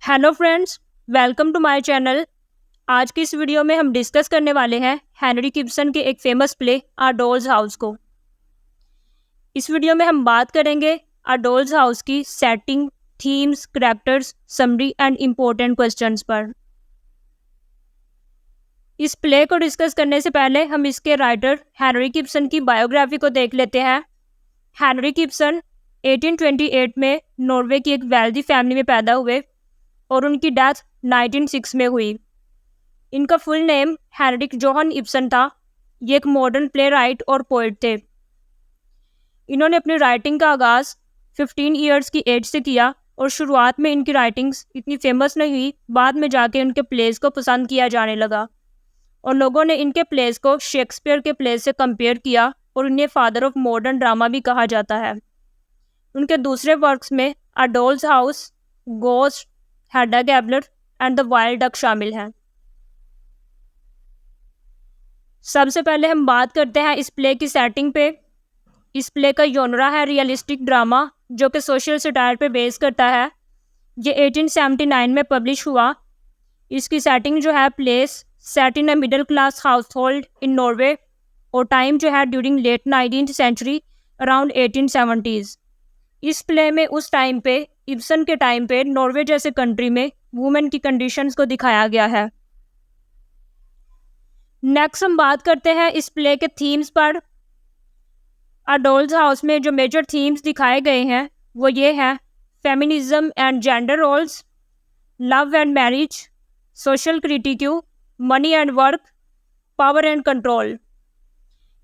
Hello friends, welcome to my channel. आज की इस वीडियो में हम डिस्कस करने वाले हैं हेनरिक इब्सन के एक फेमस प्ले आ डॉल्स हाउस को। इस वीडियो में हम बात करेंगे आ डॉल्स हाउस की setting, themes, characters, summary and important questions पर। इस प्ले को डिस्कस करने से पहले हम इसके राइटर हेनरिक इब्सन की बायोग्राफी को देख लेते हैं। हेनरिक इब्सन 1828 में नॉर्वे की एक वेल्दी फैमिली में पैदा हुए और उनकी डेथ 1906 में हुई। इनका full name Henrik Johan Ibsen था। ये एक मॉडर्न प्ले राइट और पोइट थे। इन्होंने अपनी राइटिंग का आगाज़ 15 ईयर्स की एज से किया और शुरुआत में इनकी राइटिंग्स इतनी फेमस नहीं हुई। बाद में जाके इनके प्लेस को पसंद किया जाने लगा और लोगों ने इनके प्लेस को शेक्सपियर के प्लेस से कंपेयर किया और इन्हें फादर ऑफ मॉडर्न ड्रामा भी कहा जाता है। उनके दूसरे वर्क्स में a doll's house, ghost, Hedda Gabler and the wild duck शामिल हैं। सबसे पहले हम बात करते हैं इस प्ले की सेटिंग पे। इस प्ले का जॉनरा है रियलिस्टिक ड्रामा, जो कि सोशल सटायर पे बेस करता है। ये 1879 में पब्लिश हुआ। इसकी सेटिंग जो है place set in a middle class house hold in Norway और टाइम जो है during late 19th century around 1870s। इस प्ले में उस टाइम पे इब्सन के टाइम पे नॉर्वे जैसे कंट्री में वुमेन की कंडीशंस को दिखाया गया है। नेक्स्ट हम बात करते हैं इस प्ले के थीम्स पर। आ डॉल्स हाउस में जो मेजर थीम्स दिखाए गए हैं वो ये हैं: feminism and gender roles, love and marriage, social critique, money and work, power and control.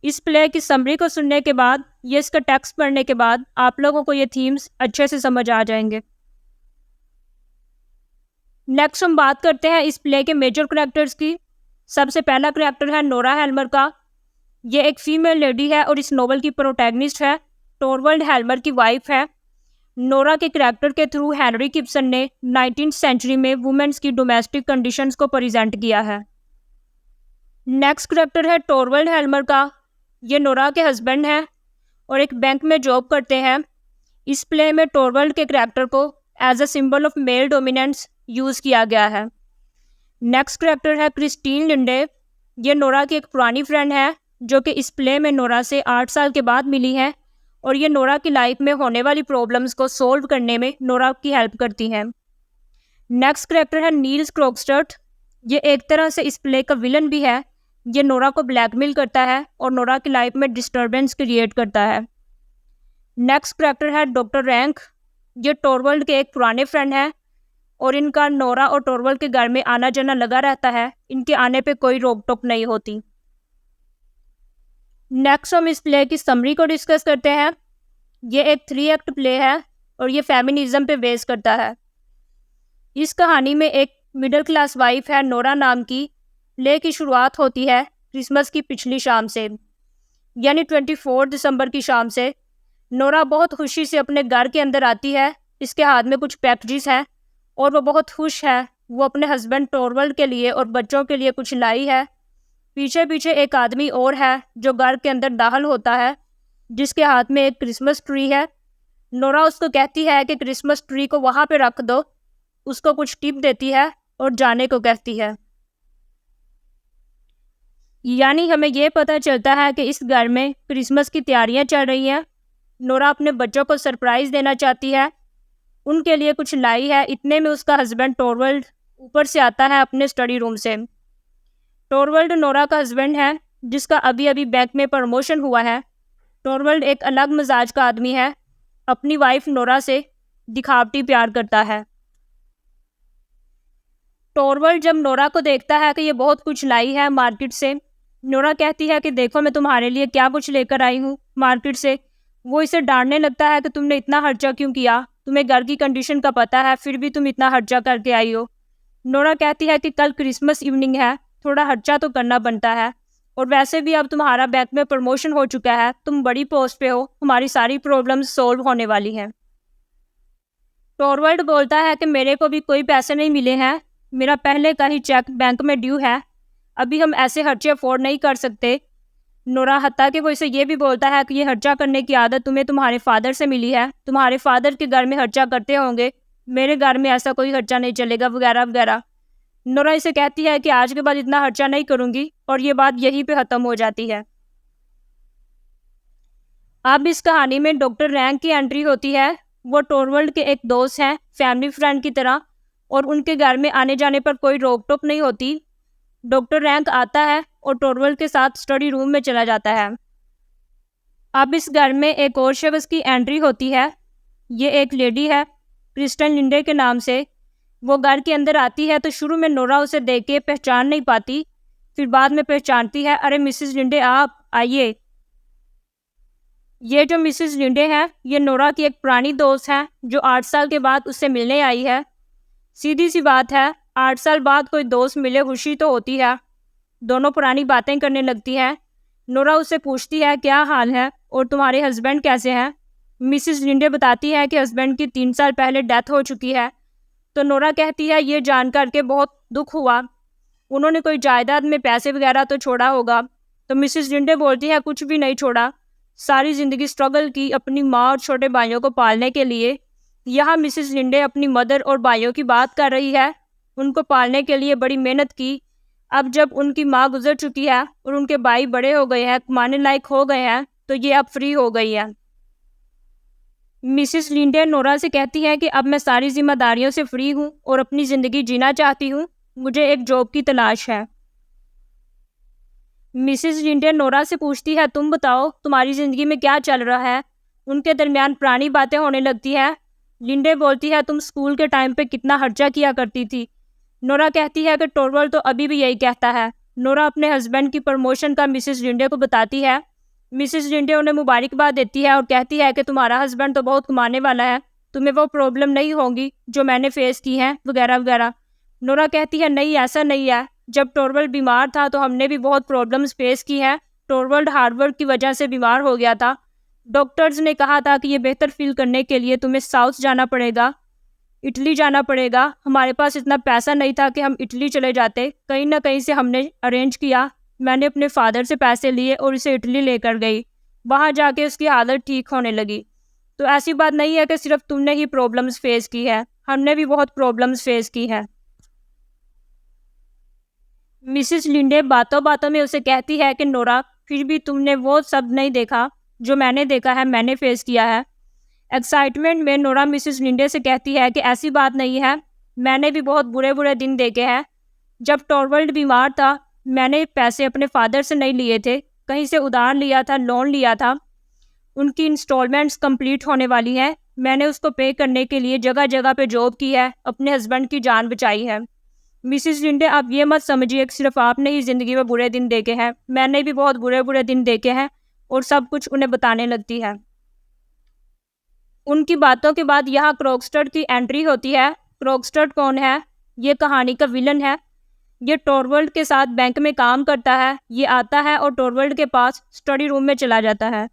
इस प्ले की समरी को सुनने के बाद, ये इसका टेक्स्ट पढ़ने के बाद आप लोगों को ये थीम्स अच्छे से समझ आ जाएंगे। नेक्स्ट हम बात करते हैं इस प्ले के मेजर करैक्टर्स की। सबसे पहला करैक्टर है नोरा हेल्मर का। ये एक फीमेल लेडी है और इस नोवेल की प्रोटैगनिस्ट है। टोरवल्ड हेल्मर की वाइफ है। नोरा के करैक्टर के थ्रू हेनरिक इब्सन ने 19th सेंचुरी में वुमेन्स की डोमेस्टिक कंडीशंस को प्रेजेंट किया है। नेक्स्ट करैक्टर है टोरवल्ड हेल्मर का। ये नोरा के हस्बैंड हैं और एक बैंक में जॉब करते हैं। इस प्ले में टोरवल्ड के करैक्टर को as a symbol of male dominance use किया गया है। नेक्स्ट करैक्टर है क्रिस्टीन लिंडे। ये नोरा की एक पुरानी फ्रेंड है जो कि इस प्ले में नोरा से 8 साल के बाद मिली है और ये नोरा की लाइफ में होने वाली प्रॉब्लम्स को सोल्व करने में नोरा की हेल्प करती हैं। नेक्स्ट करैक्टर है नील्स क्रोकस्टर्ट। ये एक तरह से इस प्ले का विलन भी है। ये नोरा को ब्लैकमेल करता है और नोरा की लाइफ में डिस्टर्बेंस क्रिएट करता है। नेक्स्ट करैक्टर है डॉक्टर रैंक। ये टोरवल्ड के एक पुराने फ्रेंड हैं और इनका नोरा और टोरवल्ड के घर में आना जाना लगा रहता है। इनके आने पे कोई रोक टोक नहीं होती। नेक्स्ट हम इस प्ले की समरी को डिस्कस करते हैं। ये एक 3 एक्ट प्ले है और ये फेमिनिज्म पे बेस करता है। इस कहानी में एक मिडिल क्लास वाइफ है नोरा नाम की। प्ले की शुरुआत होती है क्रिसमस की पिछली शाम से, यानी 24 दिसंबर की शाम से। नोरा बहुत खुशी से अपने घर के अंदर आती है। इसके हाथ में कुछ पैकेजेस हैं और वो बहुत खुश है। वो अपने हस्बैंड टोरवल्ड के लिए और बच्चों के लिए कुछ लाई है। पीछे पीछे एक आदमी और है जो घर के अंदर दाखिल होता है, जिसके हाथ में एक क्रिसमस ट्री है। नोरा उसको कहती है कि क्रिसमस ट्री को वहाँ पे रख दो। उसको कुछ टिप देती है और जाने को कहती है। यानी हमें ये पता चलता है कि इस घर में क्रिसमस की तैयारियां चल रही हैं। नोरा अपने बच्चों को सरप्राइज़ देना चाहती है, उनके लिए कुछ लाई है। इतने में उसका हस्बैंड टोरवल्ड ऊपर से आता है अपने स्टडी रूम से। टोरवल्ड नोरा का हस्बैंड है जिसका अभी अभी बैंक में प्रमोशन हुआ है। टोरवल्ड एक अलग मिजाज का आदमी है। अपनी वाइफ नोरा से दिखावटी प्यार करता है। टोरवल्ड जब नोरा को देखता है कि ये बहुत कुछ लाई है मार्केट से, नोरा कहती है कि देखो मैं तुम्हारे लिए क्या कुछ लेकर आई हूँ मार्केट से। वो इसे डांटने लगता है कि तुमने इतना खर्चा क्यों किया, तुम्हें घर की कंडीशन का पता है फिर भी तुम इतना खर्चा करके आई हो। नोरा कहती है कि कल क्रिसमस इवनिंग है, थोड़ा खर्चा तो करना बनता है और वैसे भी अब तुम्हारा बैंक में प्रमोशन हो चुका है, तुम बड़ी पोस्ट पे हो, हमारी सारी प्रॉब्लम्स सॉल्व होने वाली हैं। टोरवल्ड बोलता है कि मेरे को भी कोई पैसे नहीं मिले हैं, मेरा पहले का ही चेक बैंक में ड्यू है, अभी हम ऐसे खर्चे अफोर्ड नहीं कर सकते। नोरा हत्ता कि वो इसे ये भी बोलता है कि ये खर्चा करने की आदत तुम्हें तुम्हारे फादर से मिली है, तुम्हारे फादर के घर में खर्चा करते होंगे, मेरे घर में ऐसा कोई खर्चा नहीं चलेगा वगैरह वगैरह। नोरा इसे कहती है कि आज के बाद इतना खर्चा नहीं करूँगी और ये बात यहीं पे ख़त्म हो जाती है। अब इस कहानी में डॉक्टर रैंक की एंट्री होती है। वो टोरवल्ड के एक दोस्त हैं, फैमिली फ्रेंड की तरह, और उनके घर में आने जाने पर कोई रोक टोक नहीं होती। डॉक्टर रैंक आता है और टोरवल्ड के साथ स्टडी रूम में चला जाता है। अब इस घर में एक और शख्स की एंट्री होती है। ये एक लेडी है क्रिस्टन लिंडे के नाम से। वो घर के अंदर आती है तो शुरू में नोरा उसे देख के पहचान नहीं पाती, फिर बाद में पहचानती है। अरे मिसेस लिंडे, आप आइए। ये जो मिसेस लिंडे है ये नोरा की एक पुरानी दोस्त है जो 8 साल के बाद उससे मिलने आई है। सीधी सी बात है, 8 साल बाद कोई दोस्त मिले खुशी तो होती है। दोनों पुरानी बातें करने लगती हैं। नोरा उससे पूछती है क्या हाल है और तुम्हारे हस्बैंड कैसे हैं। मिसेस लिंडे बताती है कि हस्बैंड की 3 साल पहले डेथ हो चुकी है। तो नोरा कहती है ये जानकर के बहुत दुख हुआ, उन्होंने कोई जायदाद में पैसे वगैरह तो छोड़ा होगा। तो मिसेस लिंडे बोलती है कुछ भी नहीं छोड़ा, सारी ज़िंदगी स्ट्रगल की अपनी माँ और छोटे भाइयों को पालने के लिए। यहाँ मिसेस लिंडे अपनी मदर और भाइयों की बात कर रही है। उनको पालने के लिए बड़ी मेहनत की। अब जब उनकी माँ गुजर चुकी है और उनके भाई बड़े हो गए हैं, कमाने लायक हो गए हैं, तो ये अब फ्री हो गई है। मिसेस लिंडे नोरा से कहती है कि अब मैं सारी जिम्मेदारियों से फ्री हूँ और अपनी ज़िंदगी जीना चाहती हूँ, मुझे एक जॉब की तलाश है। मिसेस लिंडे नोरा से पूछती है तुम बताओ तुम्हारी ज़िंदगी में क्या चल रहा है। उनके दरमियान पुरानी बातें होने लगती है। लिंडे बोलती है तुम स्कूल के टाइम पे कितना खर्चा किया करती थी। नोरा कहती है कि टोरवल्ड तो अभी भी यही कहता है। नोरा अपने हस्बैंड की प्रमोशन का मिसेस लिंडे को बताती है। मिसेस लिंडे उन्हें मुबारकबाद देती है और कहती है कि तुम्हारा हस्बैंड तो बहुत कमाने वाला है, तुम्हें वो प्रॉब्लम नहीं होगी जो मैंने फेस की है वगैरह वगैरह। नोरा कहती है नहीं, ऐसा नहीं है, जब टोरवल्ड बीमार था तो हमने भी बहुत प्रॉब्लम्स फेस की हैं। टोरवल्ड हार्डवर्क की वजह से बीमार हो गया था। डॉक्टर्स ने कहा था कि ये बेहतर फील करने के लिए तुम्हें साउथ जाना पड़ेगा, इटली जाना पड़ेगा। हमारे पास इतना पैसा नहीं था कि हम इटली चले जाते, कहीं ना कहीं से हमने अरेंज किया। मैंने अपने फादर से पैसे लिए और इसे इटली लेकर गई। वहाँ जाके उसकी हालत ठीक होने लगी। तो ऐसी बात नहीं है कि सिर्फ तुमने ही प्रॉब्लम्स फेस की है, हमने भी बहुत प्रॉब्लम्स फेस की है। मिसेस लिंडे बातों बातों में उसे कहती है कि नोरा, फिर भी तुमने वो सब नहीं देखा जो मैंने देखा है, मैंने फेस किया है। एक्साइटमेंट में नोरा मिसेस लिंडे से कहती है कि ऐसी बात नहीं है, मैंने भी बहुत बुरे बुरे दिन देखे हैं। जब टोरवल्ड बीमार था मैंने पैसे अपने फादर से नहीं लिए थे, कहीं से उधार लिया था, लोन लिया था। उनकी इंस्टॉलमेंट्स कंप्लीट होने वाली हैं। मैंने उसको पे करने के लिए जगह जगह पे जॉब की है, अपने हस्बैंड की जान बचाई है। मिसेस लिंडे, आप ये मत समझिए कि सिर्फ आपने ही ज़िंदगी में बुरे दिन देखे हैं, मैंने भी बहुत बुरे बुरे दिन देखे हैं। और सब कुछ उन्हें बताने लगती है। उनकी बातों के बाद यहाँ क्रॉकस्टर की एंट्री होती है। क्रॉकस्टर कौन है? ये कहानी का विलन है। ये टोरवल्ड के साथ बैंक में काम करता है। ये आता है और टोरवल्ड के पास स्टडी रूम में चला जाता है।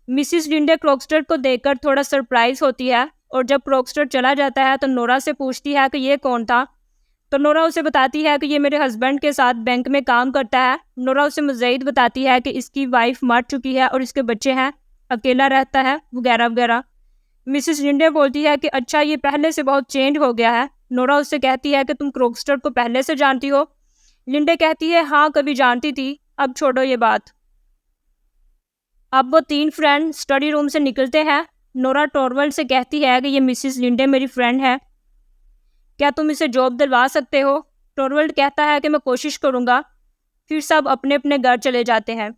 मिसिस लिंडे क्रॉकस्टर को देखकर थोड़ा सरप्राइज होती है और जब क्रॉकस्टर चला जाता है तो नोरा से पूछती है कि ये कौन था। तो नोरा उसे बताती है कि ये मेरे हस्बैंड के साथ बैंक में काम करता है। नोरा उसे मज़ीद बताती है कि इसकी वाइफ मर चुकी है और इसके बच्चे हैं, अकेला रहता है वगैरह वगैरह। मिसिस लिंडे बोलती है कि अच्छा, ये पहले से बहुत चेंज हो गया है। नोरा उससे कहती है कि तुम क्रॉकस्टर को पहले से जानती हो। लिंडे कहती है हाँ, कभी जानती थी, अब छोड़ो ये बात। अब वो 3 फ्रेंड स्टडी रूम से निकलते हैं। नोरा टोरवल्ड से कहती है कि ये मिसिस लिंडे मेरी फ्रेंड है, क्या तुम इसे जॉब दिलवा सकते हो। टोरवल्ड कहता है कि मैं कोशिश करूँगा। फिर सब अपने अपने घर चले जाते हैं।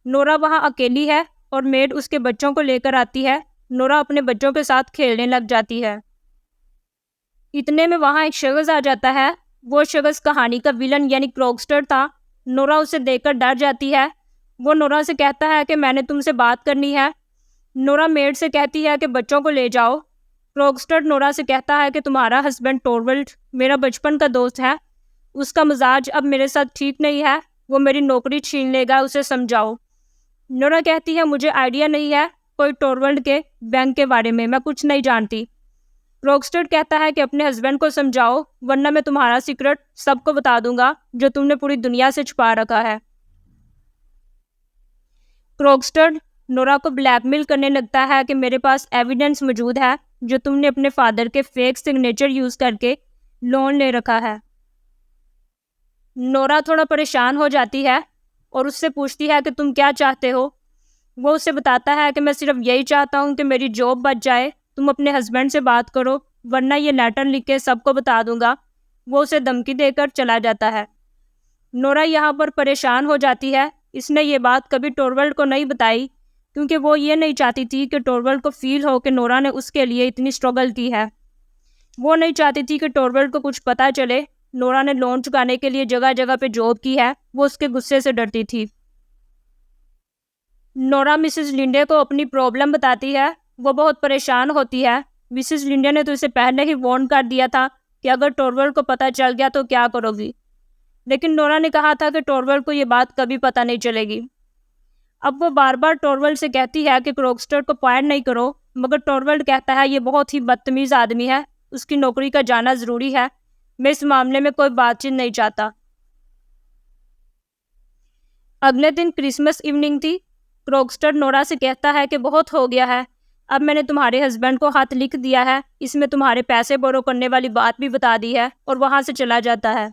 नोरा वहाँ अकेली है और मेड उसके बच्चों को लेकर आती है। नोरा अपने बच्चों के साथ खेलने लग जाती है। इतने में वहाँ एक शख्स आ जाता है। वो शख्स कहानी का विलन यानी क्रॉकस्टर था। नोरा उसे देखकर डर जाती है। वो नोरा से कहता है कि मैंने तुमसे बात करनी है। नोरा मेड से कहती है कि बच्चों को ले जाओ। क्रॉकस्टर नोरा से कहता है कि तुम्हारा हस्बैंड टोरवल्ड मेरा बचपन का दोस्त है, उसका मिजाज अब मेरे साथ ठीक नहीं है, वो मेरी नौकरी छीन लेगा, उसे समझाओ। नोरा कहती है मुझे आइडिया नहीं है कोई टोरवल्ड के बैंक के बारे में, मैं कुछ नहीं जानती। क्रॉकस्टर कहता है कि अपने हस्बैंड को समझाओ वरना मैं तुम्हारा सीक्रेट सबको बता दूंगा जो तुमने पूरी दुनिया से छुपा रखा है। क्रॉकस्टर नोरा को ब्लैकमेल करने लगता है कि मेरे पास एविडेंस मौजूद है जो तुमने अपने फादर के फेक सिग्नेचर यूज़ करके लोन ले रखा है। नोरा थोड़ा परेशान हो जाती है और उससे पूछती है कि तुम क्या चाहते हो। वो उसे बताता है कि मैं सिर्फ यही चाहता हूँ कि मेरी जॉब बच जाए, तुम अपने हस्बैंड से बात करो वरना ये लेटर लिख के सबको बता दूंगा। वो उसे धमकी देकर चला जाता है। नोरा यहाँ पर परेशान हो जाती है। इसने ये बात कभी टोरवल्ड को नहीं बताई क्योंकि वो ये नहीं चाहती थी कि टोरवल्ड को फील हो कि नोरा ने उसके लिए इतनी स्ट्रगल की है। वो नहीं चाहती थी कि टोरवल्ड को कुछ पता चले नोरा ने लोन चुकाने के लिए जगह जगह पे जॉब की है। वो उसके गुस्से से डरती थी। नोरा मिसेस लिंडे को अपनी प्रॉब्लम बताती है। वो बहुत परेशान होती है। मिसेस लिंडे ने तो इसे पहले ही वार्न कर दिया था कि अगर टोरवल्ड को पता चल गया तो क्या करोगी, लेकिन नोरा ने कहा था कि टोरवल्ड को ये बात कभी पता नहीं चलेगी। अब वो बार बार टोरवल्ड से कहती है कि क्रॉकस्टर को फायर नहीं करो, मगर टोरवल्ड कहता है ये बहुत ही बदतमीज़ आदमी है, उसकी नौकरी का जाना ज़रूरी है, मैं इस मामले में कोई बातचीत नहीं चाहता। अगले दिन क्रिसमस इवनिंग थी। क्रॉकस्टर नोरा से कहता है कि बहुत हो गया है, अब मैंने तुम्हारे हस्बैंड को हाथ लिख दिया है, इसमें तुम्हारे पैसे बोरो करने वाली बात भी बता दी है, और वहाँ से चला जाता है।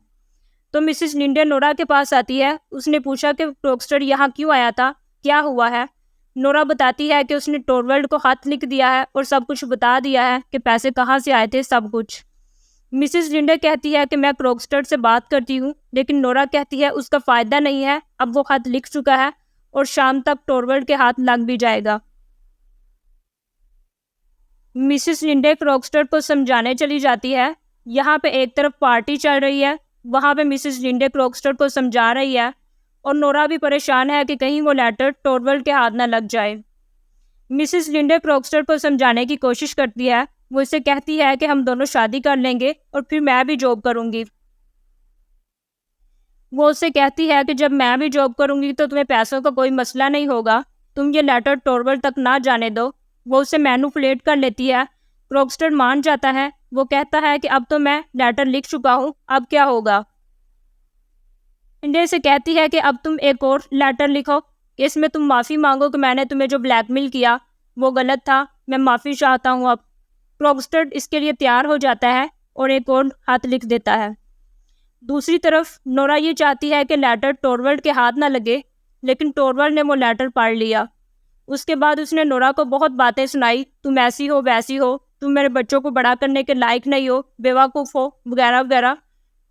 तो मिसेस लिंडे नोरा के पास आती है। उसने पूछा कि क्रॉकस्टर यहाँ क्यों आया था, क्या हुआ है। नोरा बताती है कि उसने टोरवल्ड को हाथ लिख दिया है और सब कुछ बता दिया है कि पैसे कहाँ से आए थे, सब कुछ। मिसेस लिंडे कहती है कि मैं क्रॉकस्टर से बात करती हूँ, लेकिन नोरा कहती है उसका फ़ायदा नहीं है, अब वो खत लिख चुका है और शाम तक टोरवल्ड के हाथ लग भी जाएगा। मिसेस लिंडे क्रॉकस्टर को समझाने चली जाती है। यहाँ पे एक तरफ पार्टी चल रही है, वहाँ पे मिसेस लिंडे क्रॉकस्टर को समझा रही है और नोरा भी परेशान है कि कहीं वो लेटर टोरवल्ड के हाथ ना लग जाए। मिसेस लिंडे क्रॉकस्टर को समझाने की कोशिश करती है। वो इसे कहती है कि हम दोनों शादी कर लेंगे और फिर मैं भी जॉब करूँगी। वो उससे कहती है कि जब मैं भी जॉब करूँगी तो तुम्हें पैसों का कोई मसला नहीं होगा, तुम ये लेटर टोरवल्ड तक ना जाने दो। वो उसे मैनिपुलेट कर लेती है। क्रॉकस्टर मान जाता है। वो कहता है कि अब तो मैं लेटर लिख चुका हूँ, अब क्या होगा। इंडिया से कहती है कि अब तुम एक और लेटर लिखो, इसमें तुम माफ़ी मांगो कि मैंने तुम्हें जो ब्लैकमेल किया वो गलत था, मैं माफ़ी चाहता हूँ अब। क्रॉकस्टर इसके लिए तैयार हो जाता है और एक और हाथ लिख देता है। दूसरी तरफ नोरा ये चाहती है कि लेटर टोरवल्ड के हाथ ना लगे, लेकिन टोरवल्ड ने वो लेटर पढ़ लिया। उसके बाद उसने नोरा को बहुत बातें सुनाई, तुम ऐसी हो वैसी हो, तुम मेरे बच्चों को बड़ा करने के लायक नहीं हो, बेवकूफ़ हो, वगैरह वगैरह।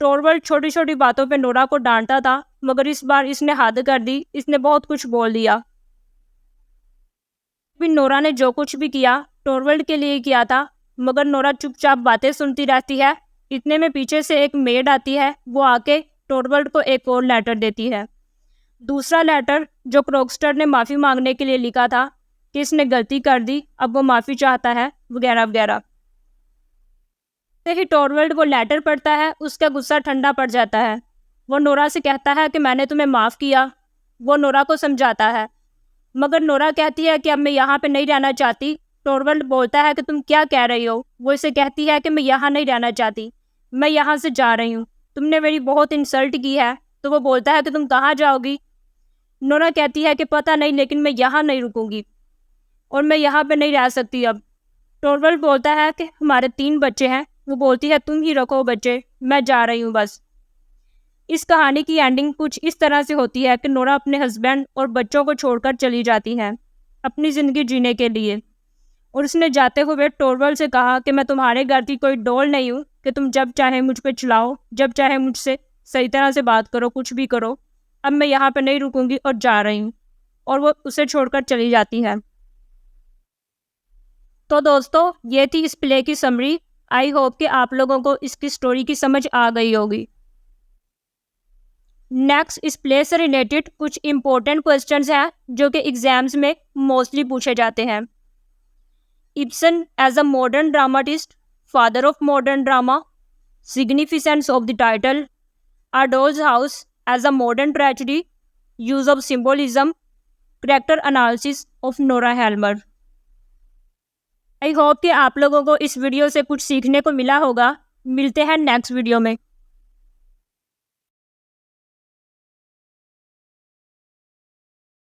टोरवल्ड छोटी छोटी बातों पे नोरा को डांटता था, मगर इस बार इसने हद कर दी, इसने बहुत कुछ बोल दिया। फिर नोरा ने जो कुछ भी किया टोरवल्ड के लिए किया था, मगर नोरा चुपचाप बातें सुनती रहती है। इतने में पीछे से एक मेड आती है। वो आके टोरवल्ड को एक और लेटर देती है। दूसरा लेटर जो क्रॉकस्टर ने माफ़ी मांगने के लिए लिखा था कि इसने गलती कर दी, अब वो माफ़ी चाहता है, वगैरह वगैरह। जैसे ही टोरवल्ड वो लेटर पढ़ता है, उसका गुस्सा ठंडा पड़ जाता है। वो नोरा से कहता है कि मैंने तुम्हें माफ़ किया। वो नोरा को समझाता है, मगर नोरा कहती है कि अब मैं यहाँ पे नहीं रहना चाहती। टोरवल्ड बोलता है कि तुम क्या कह रही हो। वो इसे कहती है कि मैं यहाँ नहीं रहना चाहती, मैं यहाँ से जा रही हूँ, तुमने मेरी बहुत इंसल्ट की है। तो वो बोलता है कि तुम कहाँ जाओगी। नोरा कहती है कि पता नहीं, लेकिन मैं यहाँ नहीं रुकूंगी और मैं यहाँ पे नहीं रह सकती अब। टोरवल्ड बोलता है कि हमारे 3 बच्चे हैं। वो बोलती है तुम ही रखो बच्चे, मैं जा रही हूँ बस। इस कहानी की एंडिंग कुछ इस तरह से होती है कि नोरा अपने हस्बैंड और बच्चों को छोड़कर चली जाती है अपनी ज़िंदगी जीने के लिए, और उसने जाते हुए टोरवल्ड से कहा कि मैं तुम्हारे घर की कोई डॉल नहीं हूँ कि तुम जब चाहे मुझ पर चलाओ, जब चाहे मुझसे सही तरह से बात करो, कुछ भी करो। अब मैं यहाँ पे नहीं रुकूंगी और जा रही हूँ। और वो उसे छोड़कर चली जाती है। तो दोस्तों, ये थी इस प्ले की समरी। आई होप कि आप लोगों को इसकी स्टोरी की समझ आ गई होगी। नेक्स्ट, इस प्ले से रिलेटेड कुछ इंपॉर्टेंट क्वेश्चंस हैं जो कि एग्जाम्स में मोस्टली पूछे जाते हैं। Ibsen as a modern dramatist, father of modern drama, significance of the title, A Doll's House as a modern tragedy, use of symbolism, character analysis of Nora Helmer। I hope कि आप लोगों को इस video से कुछ सीखने को मिला होगा। मिलते हैं नेक्स्ट वीडियो में।